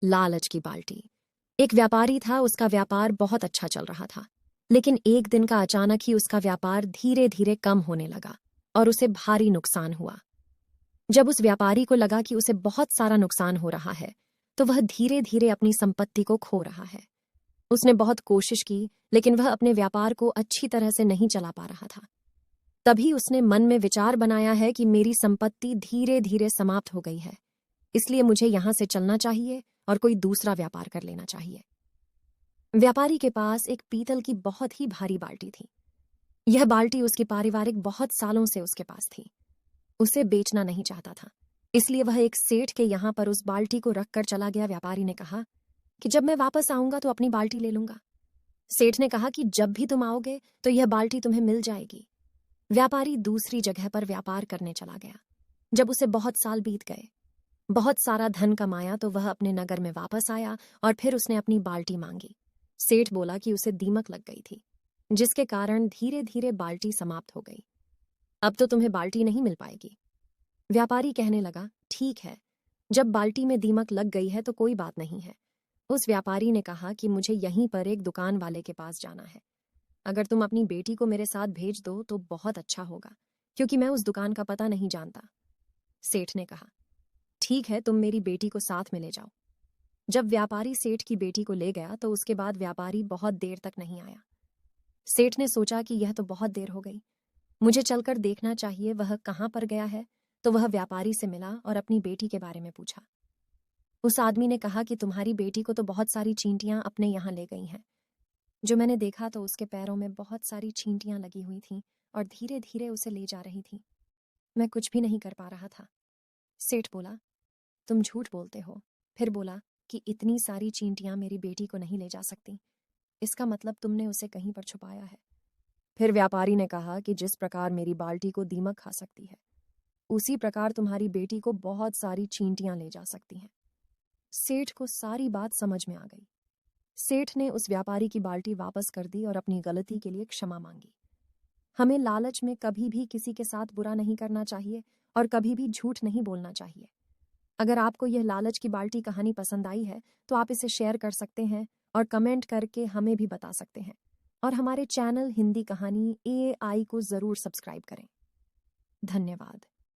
लालच की बाल्टी। एक व्यापारी था, उसका व्यापार बहुत अच्छा चल रहा था। लेकिन एक दिन का अचानक ही उसका व्यापार धीरे धीरे कम होने लगा और उसे भारी नुकसान हुआ। जब उस व्यापारी को लगा कि उसे बहुत सारा नुकसान हो रहा है, तो वह धीरे धीरे अपनी संपत्ति को खो रहा है। उसने बहुत कोशिश की, लेकिन वह अपने व्यापार को अच्छी तरह से नहीं चला पा रहा था। तभी उसने मन में विचार बनाया है कि मेरी संपत्ति धीरे धीरे समाप्त हो गई है, इसलिए मुझे यहां से चलना चाहिए और कोई दूसरा व्यापार कर लेना चाहिए। व्यापारी के पास एक पीतल की बहुत ही भारी बाल्टी थी। यह बाल्टी उसकी पारिवारिक बहुत सालों से उसके पास थी। उसे बेचना नहीं चाहता था, इसलिए वह एक सेठ के यहां पर उस बाल्टी को रखकर चला गया। व्यापारी ने कहा कि जब मैं वापस आऊंगा तो अपनी बाल्टी ले लूंगा। सेठ ने कहा कि जब भी तुम आओगे तो यह बाल्टी तुम्हें मिल जाएगी। व्यापारी दूसरी जगह पर व्यापार करने चला गया। जब उसे बहुत साल बीत गए, बहुत सारा धन कमाया, तो वह अपने नगर में वापस आया और फिर उसने अपनी बाल्टी मांगी। सेठ बोला कि उसे दीमक लग गई थी, जिसके कारण धीरे धीरे बाल्टी समाप्त हो गई। अब तो तुम्हें बाल्टी नहीं मिल पाएगी। व्यापारी कहने लगा, ठीक है, जब बाल्टी में दीमक लग गई है तो कोई बात नहीं है। उस व्यापारी ने कहा कि मुझे यहीं पर एक दुकान वाले के पास जाना है। अगर तुम अपनी बेटी को मेरे साथ भेज दो तो बहुत अच्छा होगा, क्योंकि मैं उस दुकान का पता नहीं जानता। सेठ ने कहा, ठीक है, तुम मेरी बेटी को साथ में ले जाओ। जब व्यापारी सेठ की बेटी को ले गया तो उसके बाद व्यापारी बहुत देर तक नहीं आया। सेठ ने सोचा कि यह तो बहुत देर हो गई, मुझे चलकर देखना चाहिए वह कहाँ पर गया है। तो वह व्यापारी से मिला और अपनी बेटी के बारे में पूछा। उस आदमी ने कहा कि तुम्हारी बेटी को तो बहुत सारी चींटियां अपने यहाँ ले गई हैं। जो मैंने देखा तो उसके पैरों में बहुत सारी चींटियां लगी हुई थीं और धीरे धीरे उसे ले जा रही थीं। मैं कुछ भी नहीं कर पा रहा था। सेठ बोला, तुम झूठ बोलते हो। फिर बोला कि इतनी सारी चींटियां मेरी बेटी को नहीं ले जा सकती, इसका मतलब तुमने उसे कहीं पर छुपाया है। फिर व्यापारी ने कहा कि जिस प्रकार मेरी बाल्टी को दीमक खा सकती है, उसी प्रकार तुम्हारी बेटी को बहुत सारी चींटियां ले जा सकती हैं। सेठ को सारी बात समझ में आ गई। सेठ ने उस व्यापारी की बाल्टी वापस कर दी और अपनी गलती के लिए क्षमा मांगी। हमें लालच में कभी भी किसी के साथ बुरा नहीं करना चाहिए और कभी भी झूठ नहीं बोलना चाहिए। अगर आपको यह लालच की बाल्टी कहानी पसंद आई है तो आप इसे शेयर कर सकते हैं और कमेंट करके हमें भी बता सकते हैं। और हमारे चैनल हिंदी कहानी AAI को ज़रूर सब्सक्राइब करें। धन्यवाद।